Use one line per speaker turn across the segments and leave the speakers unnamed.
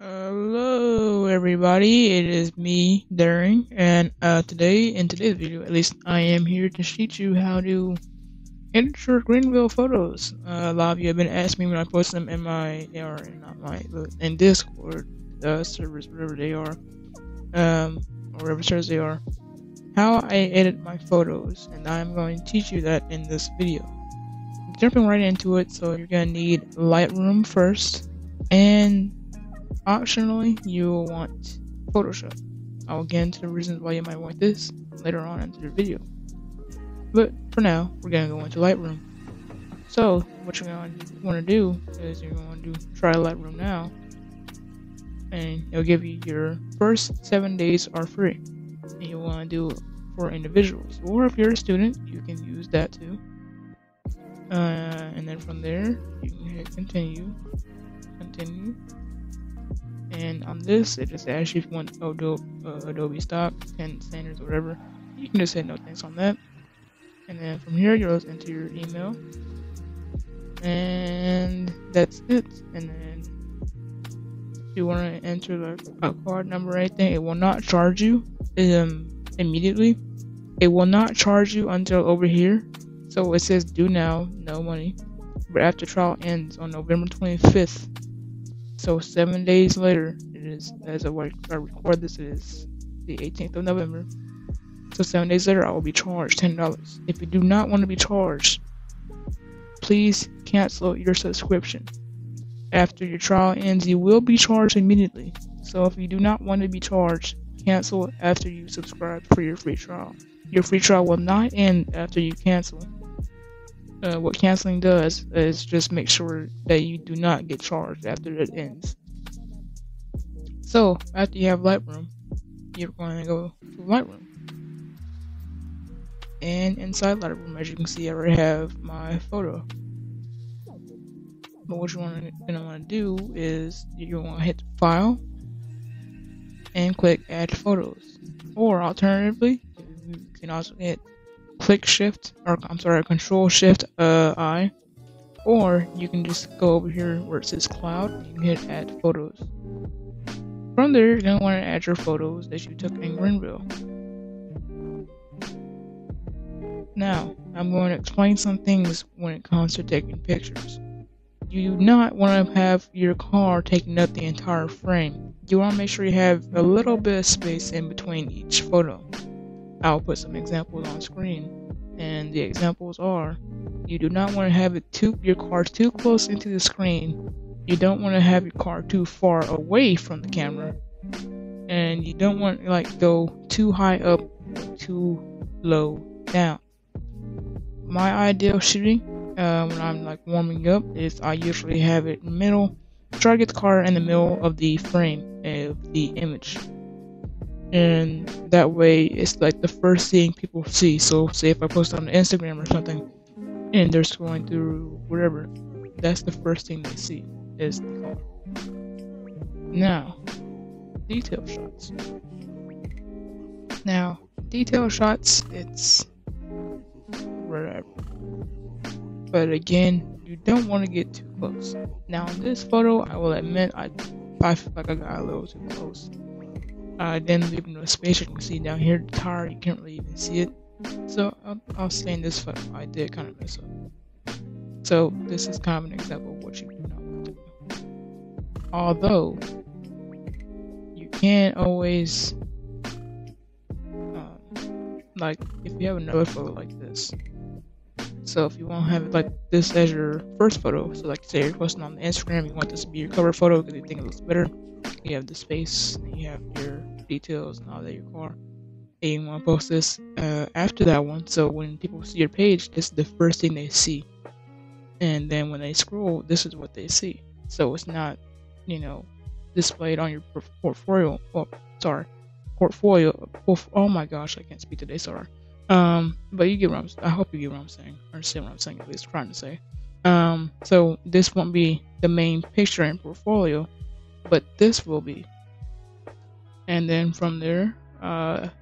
Hello, everybody. It is me, Daring, and in today's video, at least, I am here to teach you how to edit your Greenville photos. A lot of you have been asking me when I post them in my, or not my, but in Discord servers, whatever they are, or whatever servers they are, how I edit my photos, and I'm going to teach you that in this video. Jumping right into it, so you're gonna need Lightroom first, and optionally, you will want Photoshop. I will get into the reasons why you might want this later on into the video. But for now, we're going to go into Lightroom. So, what you're going to want to do is you're going to try Lightroom now. And it'll give you your first 7 days are free. And you want to do it for individuals. Or if you're a student, you can use that too. And then from there, you can hit continue. And on this, it just asks you if you want Adobe stock, 10 standards, or whatever. You can just hit no thanks on that. And then from here, you'll just enter your email. And that's it. And then if you want to enter like a card number or anything, it will not charge you immediately. It will not charge you until over here. So it says do now, no money. But after trial ends on November 25th. So 7 days later, it is, as I record this, it is the 18th of November. So 7 days later, I will be charged $10. If you do not want to be charged, please cancel your subscription. After your trial ends, you will be charged immediately. So if you do not want to be charged, cancel after you subscribe for your free trial. Your free trial will not end after you cancel. What canceling does is just make sure that you do not get charged after it ends. So after you have Lightroom, you're going to go to Lightroom. And inside Lightroom, as you can see, I already have my photo. But what you're going to do is you're going to hit File and click Add Photos. Or alternatively, you can also hit Control Shift I, or you can just go over here where it says Cloud and you can hit Add Photos. From there, you're going to want to add your photos that you took in Greenville. Now, I'm going to explain some things when it comes to taking pictures. You do not want to have your car taking up the entire frame. You want to make sure you have a little bit of space in between each photo. I'll put some examples on screen, and the examples are: you do not want to have your car too close into the screen, you don't want to have your car too far away from the camera, and you don't want to go too high up or too low down. My ideal shooting when I'm warming up is I usually have it in the middle, try to get the car in the middle of the frame of the image. And that way, it's the first thing people see. So, say if I post on Instagram or something, and they're scrolling through whatever, that's the first thing they see is the car. Now, detail shots. It's whatever. But again, you don't want to get too close. Now, in this photo, I will admit I feel like I got a little too close. Then leaving no space. You can see down here the tire, you can't really even see it. So I'll say in this photo I did kind of mess up. So this is kind of an example of what you do not want to do. Although you can always if you have another photo like this. So if you want to have it like this as your first photo, so say you're posting on Instagram, you want this to be your cover photo because you think it looks better. You have the space, you have your details and all that, your car, and you want to post this after that one, so when people see your page, this is the first thing they see, and then when they scroll, this is what they see. So it's not displayed on your portfolio. Oh my gosh, I can't speak today, sorry. But you get what I hope you get what I'm saying, or understand what I'm saying, at least trying to say. So this won't be the main picture in portfolio, but this will be. And then from there,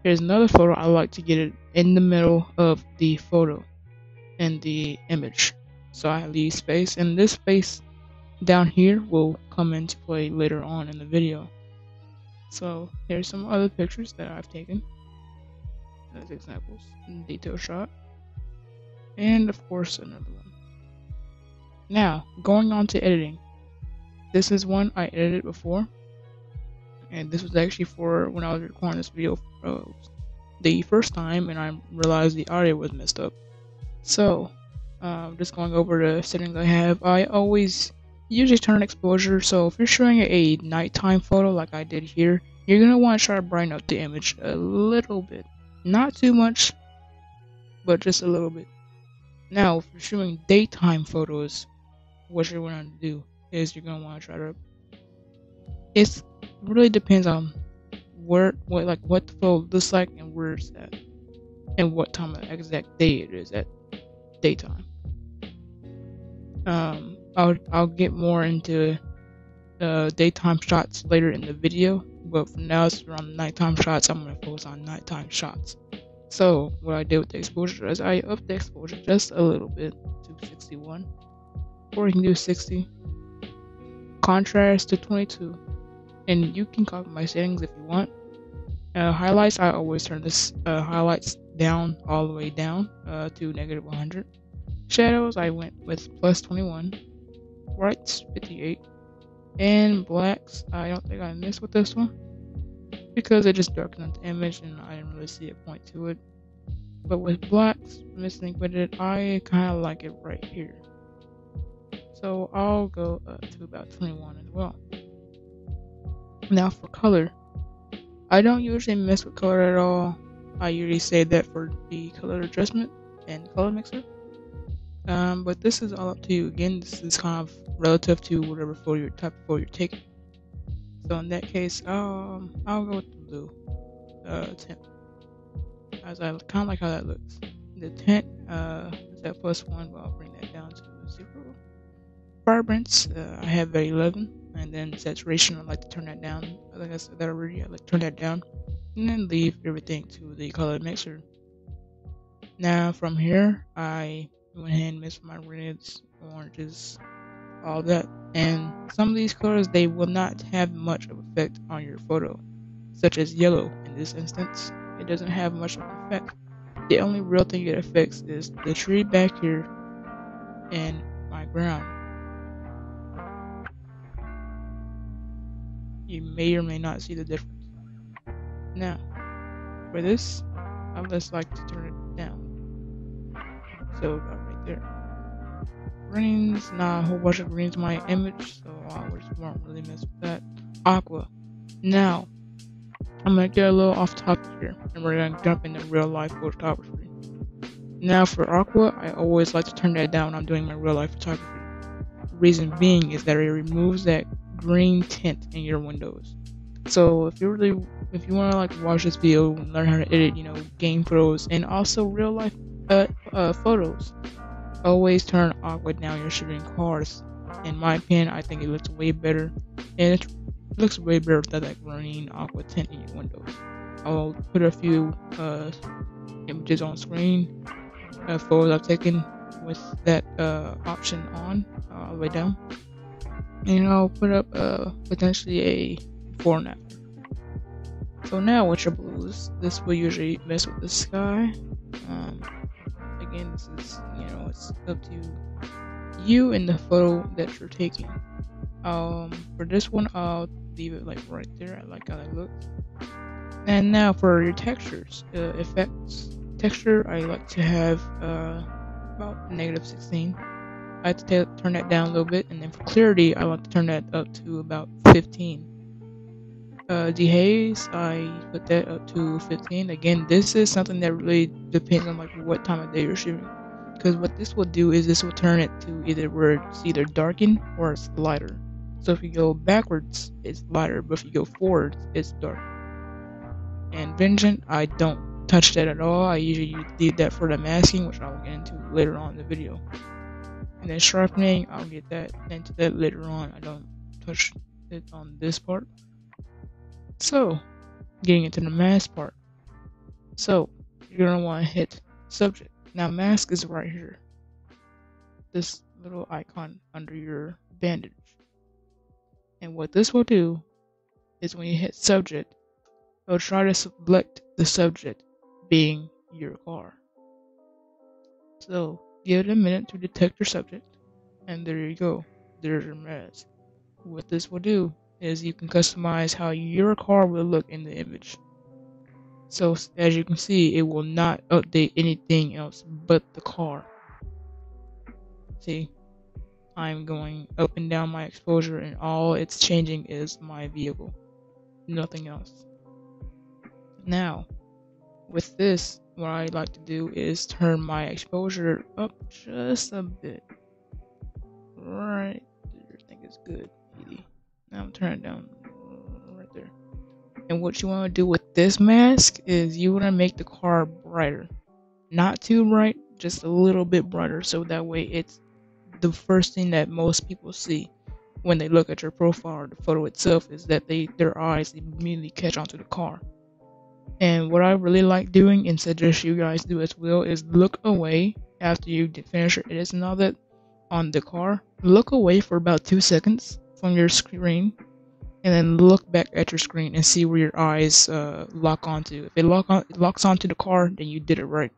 here's another photo. I like to get it in the middle of the photo and the image, so I leave space, and this space down here will come into play later on in the video. So here's some other pictures that I've taken as examples. Detail shot, and of course another one. Now going on to editing. This is one I edited before, and this was actually for when I was recording this video the first time, and I realized the audio was messed up. So just going over the settings I have. I always usually turn exposure, so if you're showing a nighttime photo like I did here, you're going to want to try to brighten up the image a little bit. Not too much, but just a little bit. Now, if you're shooting daytime photos, what you're going to do is you're going to want to try to... It really depends on what the photo looks like and where it's at, and what time of exact day it is at daytime. I'll get more into daytime shots later in the video, but for now it's around nighttime shots. I'm going to focus on nighttime shots. So what I did with the exposure is I upped the exposure just a little bit to 61, or you can do 60, contrast to 22, and you can copy my settings if you want. Highlights, I always turn this highlights down, all the way down to negative 100. Shadows, I went with plus 21. Whites, 58. And blacks, I don't think I missed with this one, because it just darkened up the image and I didn't really see a point to it. But with blacks, missing with it, I kind of like it right here. So I'll go to about 21 as well. Now for color, I don't usually mess with color at all. I usually save that for the color adjustment and color mixer. But this is all up to you. Again, this is kind of relative to whatever type of photo you're taking. So in that case, I'll go with the blue tint, as I kind of like how that looks. The tint is at +1, but I'll bring that down to 0. Vibrance, I have at 11, and then saturation, I like to turn that down. Like I said that already, I like to turn that down, and then leave everything to the color mixer. Now from here, I went ahead and mixed my reds, oranges, all that. And some of these colors, they will not have much of effect on your photo, such as yellow in this instance. It doesn't have much of an effect. The only real thing it affects is the tree back here and my ground. You may or may not see the difference. Now, for this, I just like to turn it down. So about right there. Greens, not a whole bunch of greens in my image, so I won't really mess with that. Aqua. Now, I'm gonna get a little off topic here, and we're gonna jump into real life photography. Now for aqua, I always like to turn that down when I'm doing my real life photography. The reason being is that it removes that green tint in your windows. So if you want to like watch this video and learn how to edit, game photos and also real life photos, always turn aqua down when you're shooting cars. In my opinion, I think it looks way better, and it looks way better with that green aqua tint in your windows. I'll put a few images on screen, photos I've taken with that option on all the way down, and I'll put up potentially a before and after. So now with your blues, this will usually mess with the sky. Again, this is, it's up to you and the photo that you're taking. For this one, I'll leave it like right there. I like how that looks. And now for your textures, effects, texture, I like to have about -16. I like to turn that down a little bit, and then for clarity, I like to turn that up to about 15. Dehaze, I put that up to 15. Again, this is something that really depends on like what time of day you're shooting, because what this will do is this will turn it to either where it's either darkened or it's lighter. So if you go backwards, it's lighter, but if you go forward, it's dark. And Vengeance, I don't touch that at all. I usually leave that for the masking, which I'll get into later on in the video. And then Sharpening, I'll get into that later on. I don't touch it on this part. So, getting into the mask part. So, you're going to want to hit Subject. Now, Mask is right here. This little icon under your bandage. And what this will do is when you hit subject, it'll try to select the subject being your car. So give it a minute to detect your subject, and there you go. There's your mask. What this will do is you can customize how your car will look in the image. So as you can see, it will not update anything else but the car. See, I'm going up and down my exposure, and all it's changing is my vehicle, nothing else. Now, with this, what I like to do is turn my exposure up just a bit. Right there, I think it's good. 80. Now I'm turning it down right there. And what you want to do with this mask is you want to make the car brighter. Not too bright, just a little bit brighter, so that way it's the first thing that most people see when they look at your profile or the photo itself is that their eyes immediately catch onto the car. And what I really like doing, and suggest you guys do as well, is look away after you finish your edits and all that on the car. Look away for about 2 seconds from your screen, and then look back at your screen and see where your eyes lock onto. If it locks onto the car, then you did it right.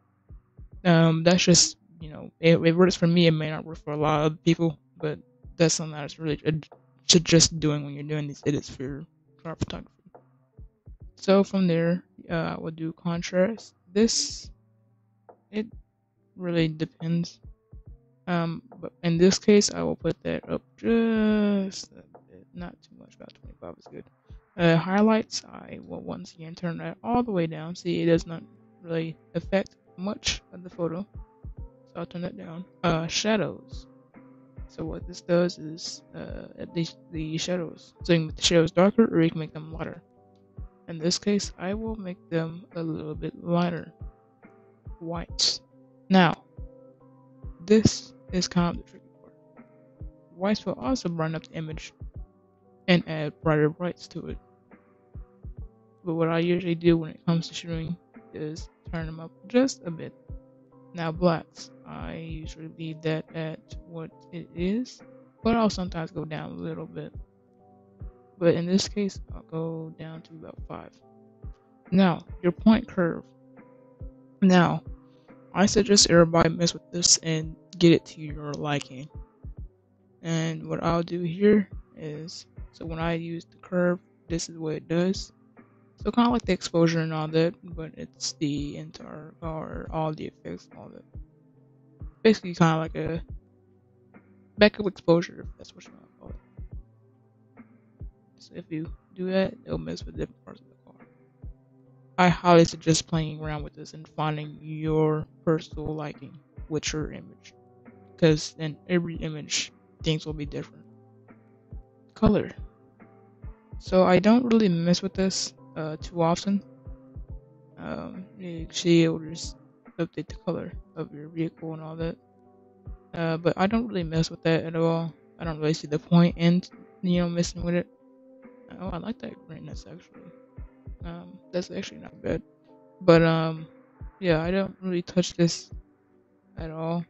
That's just, it works for me. It may not work for a lot of people, but that's something that's really suggest doing when you're doing these edits for your car photography. So from there, I will do contrast. It really depends. But in this case, I will put that up just a bit, not too much. About 25 is good. Highlights, I will once again turn that all the way down. See, it does not really affect much of the photo, so I'll turn that down. Shadows. So what this does is, at least the shadows, so you can make the shadows darker, or you can make them lighter. In this case, I will make them a little bit lighter. Whites. Now, this is kind of the tricky part. Whites will also brighten up the image and add brighter whites to it. But what I usually do when it comes to shooting is turn them up just a bit. Now blacks, I usually leave that at what it is, but I'll sometimes go down a little bit. But in this case, I'll go down to about 5. Now, your point curve. Now, I suggest everybody mess with this and get it to your liking. And what I'll do here is, so when I use the curve, this is what it does. So kind of like the exposure and all that, but it's the entire, or all the effects and all that. Basically kind of like a backup exposure, if that's what you want to call it. So if you do that, it'll mess with different parts of the car. I highly suggest playing around with this and finding your personal liking with your image, because in every image, things will be different. Color. So I don't really mess with this too often. You see, it will just update the color of your vehicle and all that. But I don't really mess with that at all. I don't really see the point in, messing with it. Oh, I like that greenness actually. That's actually not bad. But yeah, I don't really touch this at all.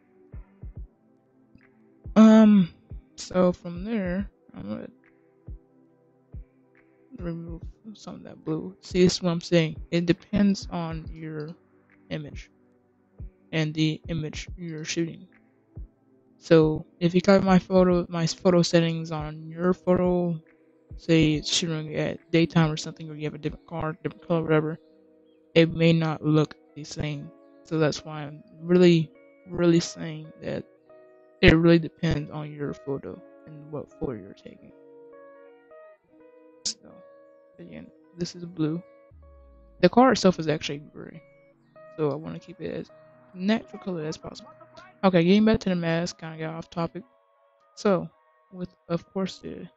So from there, I'm gonna remove some of that blue. See, this is what I'm saying. It depends on your image and the image you're shooting. So if you got my photo settings on your photo, say it's shooting at daytime or something, or you have a different car, different color, whatever, it may not look the same. So that's why I'm really, really saying that it really depends on your photo and what photo you're taking. So again, this is blue. The car itself is actually gray, so I want to keep it as natural color as possible. Okay, getting back to the mask, kind of got off topic. So, with of course the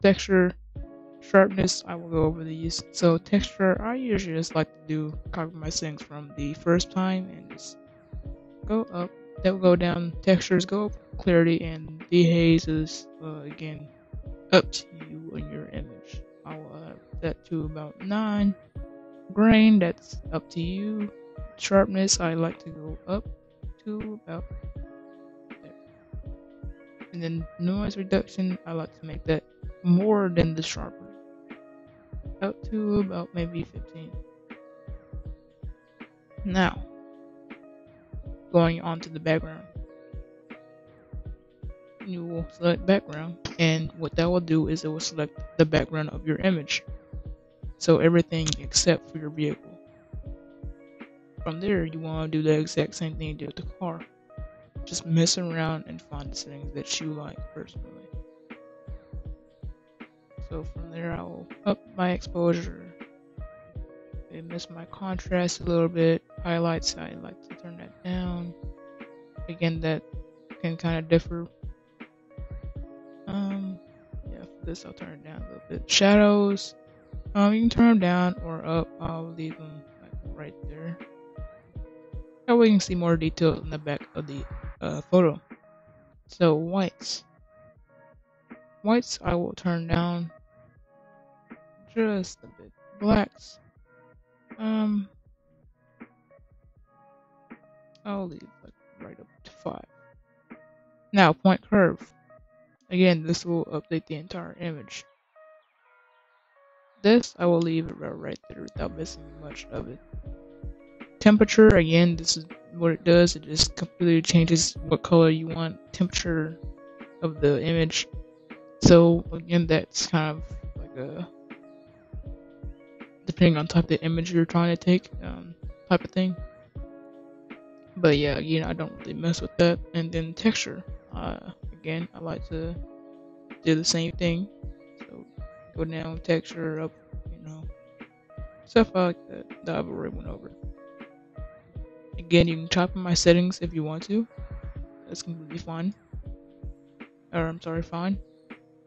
texture, sharpness, I will go over these. So texture, I usually just like to do copy my settings from the first time and just go up. That will go down. Textures go up. Clarity and dehaze is again up to you and your image. I will add that to about 9. Grain, that's up to you. Sharpness, I like to go up to about there. And then noise reduction, I like to make that more than the sharper, up to about maybe 15. Now, going on to the background. You will select background, and what that will do is it will select the background of your image. So everything except for your vehicle. From there, you want to do the exact same thing you did with the car. Just mess around and find the settings that you like personally. So from there, I will up my exposure. I miss my contrast a little bit. Highlights, I like to turn that down. Again, that can kind of differ. Yeah, for this I'll turn it down a little bit. Shadows, you can turn them down or up. I'll leave them like right there. That way you can see more details in the back of the photo. So whites I will turn down just a bit. Blacks, I'll leave like right up to 5. Now point curve. Again, this will update the entire image. This I will leave it right there without missing much of it. Temperature, again, this is what it does. It just completely changes what color you want, temperature of the image. So again, that's kind of like a depending on type of image you're trying to take, type of thing. But yeah, again, I don't really mess with that. And then texture, again, I like to do the same thing. So go down, texture up, stuff like that I've already went over. Again, you can chop in my settings if you want to. That's completely fine. Or I'm sorry, fine.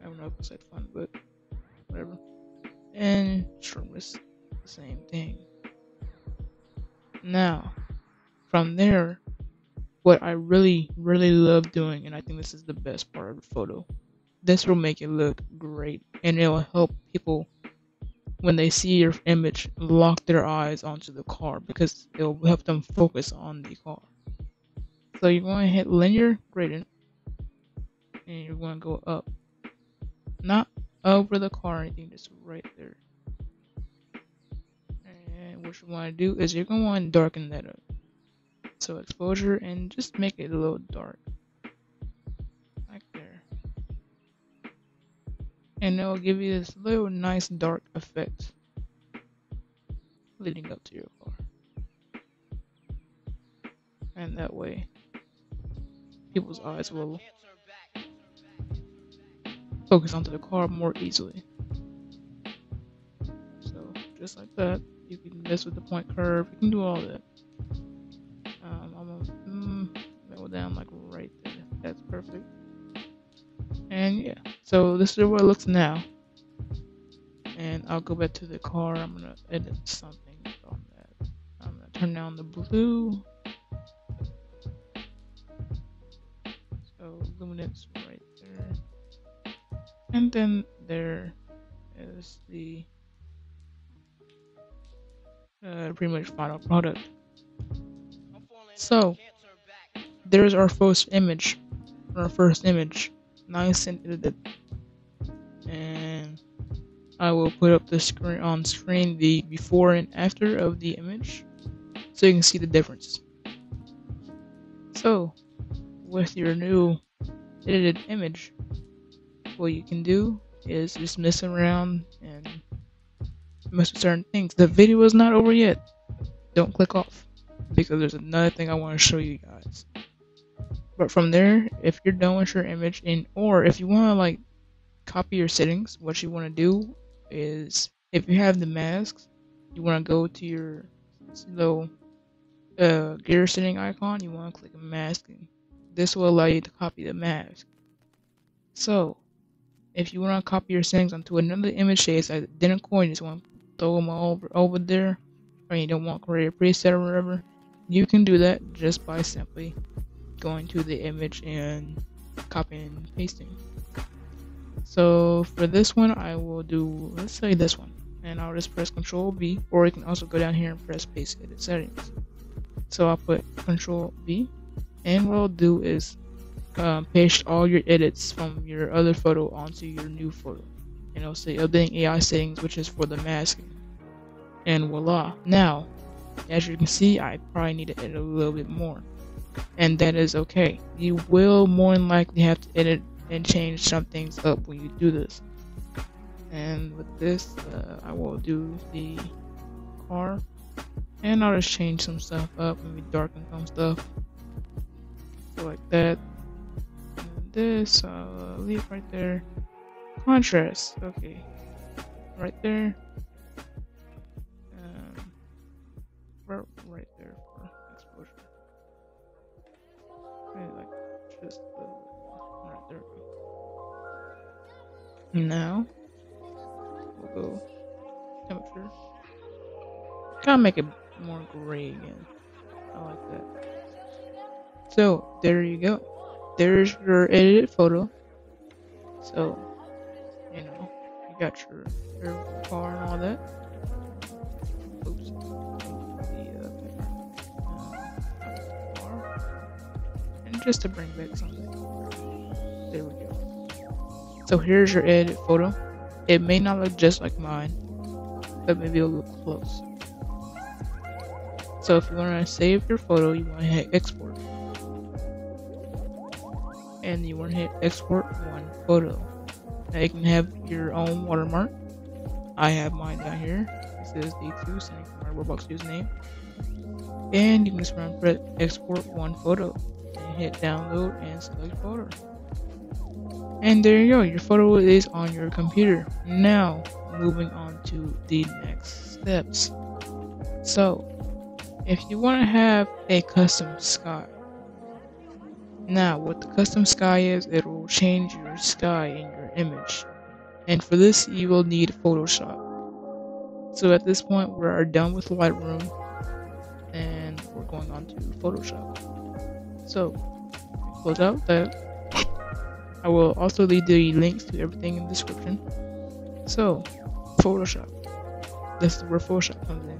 I don't know if I said fun, but whatever. And sharpness, the same thing. Now, from there, what I really love doing, and I think this is the best part of the photo, this will make it look great, and it will help people when they see your image lock their eyes onto the car because it will help them focus on the car. So you're going to hit linear gradient, and you're going to go up, not over the car or anything, just right there. And what you want to do is you're going to want to darken that up. So exposure, and just make it a little dark, like there. And it will give you this little nice dark effect leading up to your car. And that way, people's eyes will focus onto the car more easily. So just like that, you can mess with the point curve, you can do all that. I'm gonna go down like right there. That's perfect. And yeah, so this is what it looks now. And I'll go back to the car. I'm gonna edit something on that. I'm gonna turn down the blue. So luminance right there. And then there is the pretty much final product. So there's our first image. Nice and edited. And I will put up the screen the before and after of the image so you can see the difference. So with your new edited image, what you can do is just mess around and mess with certain things. The video is not over yet. Don't click off because there's another thing I want to show you guys. But from there, if you're done with your image, or if you want to like copy your settings, what you want to do is, if you have the masks, you want to go to your little gear setting icon. You want to click masking. This will allow you to copy the mask. So if you want to copy your settings onto another image that's identical and you just want to throw them all over there, or you don't want to create a preset or whatever, you can do that just by simply going to the image and copying and pasting. So for this one, I will do, let's say this one, and I'll just press Control V, or you can also go down here and press Paste Edit Settings. So I'll put Control V, and what I'll do is paste all your edits from your other photo onto your new photo. and it'll say updating AI settings, which is for the masking. And voila. Now, as you can see, I probably need to edit a little bit more, and that is okay. You will more than likely have to edit and change some things up when you do this. And with this, I will do the car, and I'll just change some stuff up, maybe darken some stuff, so like that. And this, I'll leave right there. Contrast, okay, right there. Right there for exposure. Maybe like just right there. Now we'll go temperature. Kind of make it more gray again. I like that. So there you go. There's your edited photo. So you know you got your car and all that. Oops. Just to bring back something. There we go. So here's your edited photo. It may not look just like mine, but maybe it'll look close. So if you want to save your photo, you want to hit export. And you want to hit export one photo. Now you can have your own watermark. I have mine down here. This is D2, standing for my Roblox username. And you can just run press export one photo. And hit download and select photo. And there you go, your photo is on your computer. Now, moving on to the next steps. So, if you want to have a custom sky, now what the custom sky is, it will change your sky in your image. And for this, you will need Photoshop. So at this point, we are done with Lightroom, and we're going on to Photoshop. So, close out that. I will also leave the links to everything in the description. So, Photoshop. This is where Photoshop comes in.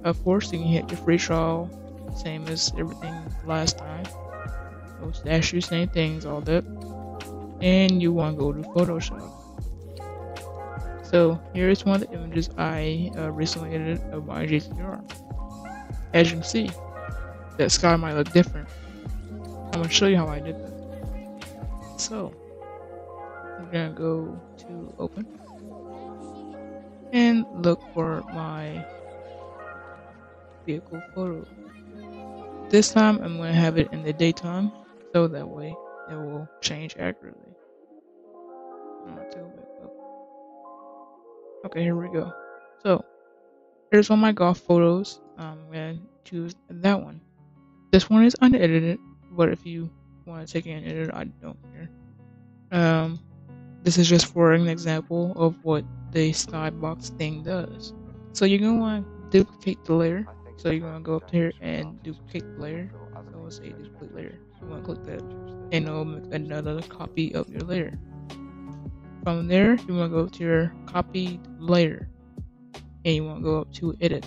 Of course, you can hit your free trial, same as everything last time. Those dash you same things, all that. And you want to go to Photoshop. So, here's one of the images I recently edited of my GTR. As you can see, that sky might look different. I'm going to show you how I did that. So, I'm going to go to open and look for my vehicle photo. This time I'm going to have it in the daytime, so that way it will change accurately. I'm going to go back up. Okay, here we go. So, here's one of my golf photos. I'm going to choose that one. This one is unedited, but if you want to take an edit, I don't care. This is just for an example of what the skybox thing does. So you're going to want to duplicate the layer. So you're going to go up here and duplicate the layer. So let's say duplicate layer. You want to click that, and it'll make another copy of your layer. From there, you want to go to your copied layer, and you want to go up to edit,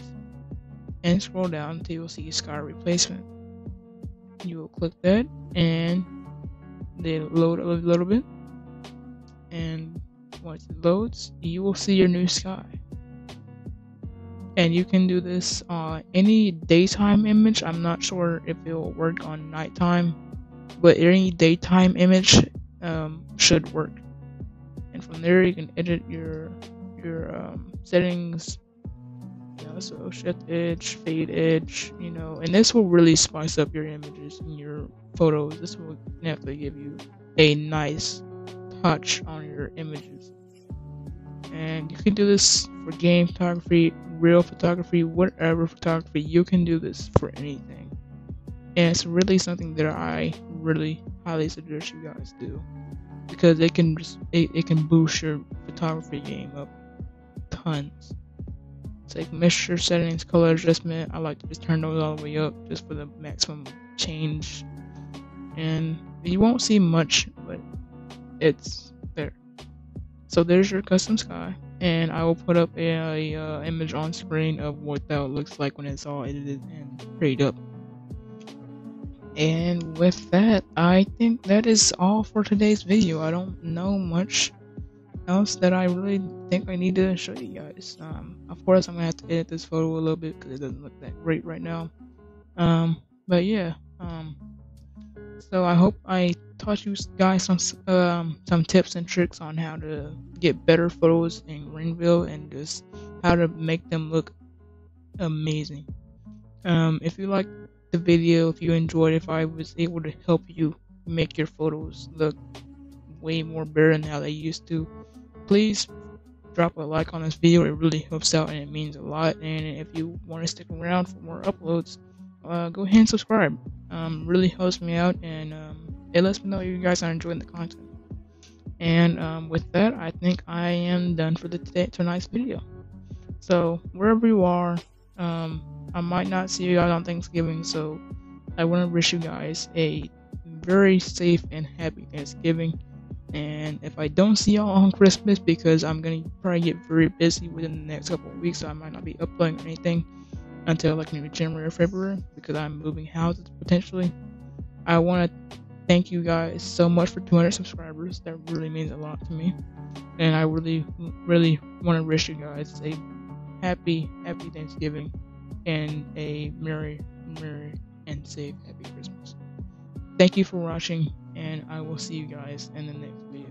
and scroll down until you'll see sky replacement. You will click that, and then load a little bit, and once it loads, you will see your new sky. And you can do this on any daytime image. I'm not sure if it will work on nighttime, but any daytime image should work. And from there, you can edit your settings. So shift edge, fade edge, and this will really spice up your images and your photos. This will definitely give you a nice touch on your images. And you can do this for game photography, real photography, whatever photography. You can do this for anything. And it's really something that I really highly suggest you guys do, because it can boost your photography game up tons. It's like mixture settings, color adjustment. I like to just turn those all the way up just for the maximum change. And you won't see much, but it's there. So there's your custom sky, and I will put up a image on screen of what that looks like when it's all edited and sprayed up. And with that, I think that is all for today's video. I don't know much. else that I really think I need to show you guys. Of course, I'm gonna have to edit this photo a little bit because it doesn't look that great right now. But yeah. So I hope I taught you guys some tips and tricks on how to get better photos in Greenville and just how to make them look amazing. If you liked the video, if you enjoyed, if I was able to help you make your photos look way more better than how they used to, please drop a like on this video. It really helps out and it means a lot. And if you want to stick around for more uploads, go ahead and subscribe. Really helps me out, and it lets me know you guys are enjoying the content. And with that, I think I am done for tonight's video. So wherever you are, I might not see you guys on Thanksgiving, so I want to wish you guys a very safe and happy Thanksgiving. And if I don't see y'all on Christmas, because I'm gonna probably get very busy within the next couple of weeks, so I might not be uploading anything until like maybe January or February, because I'm moving houses potentially. I want to thank you guys so much for 200 subscribers. That really means a lot to me, and I really want to wish you guys a happy Thanksgiving and a merry and safe happy Christmas. Thank you for watching, and I will see you guys in the next video.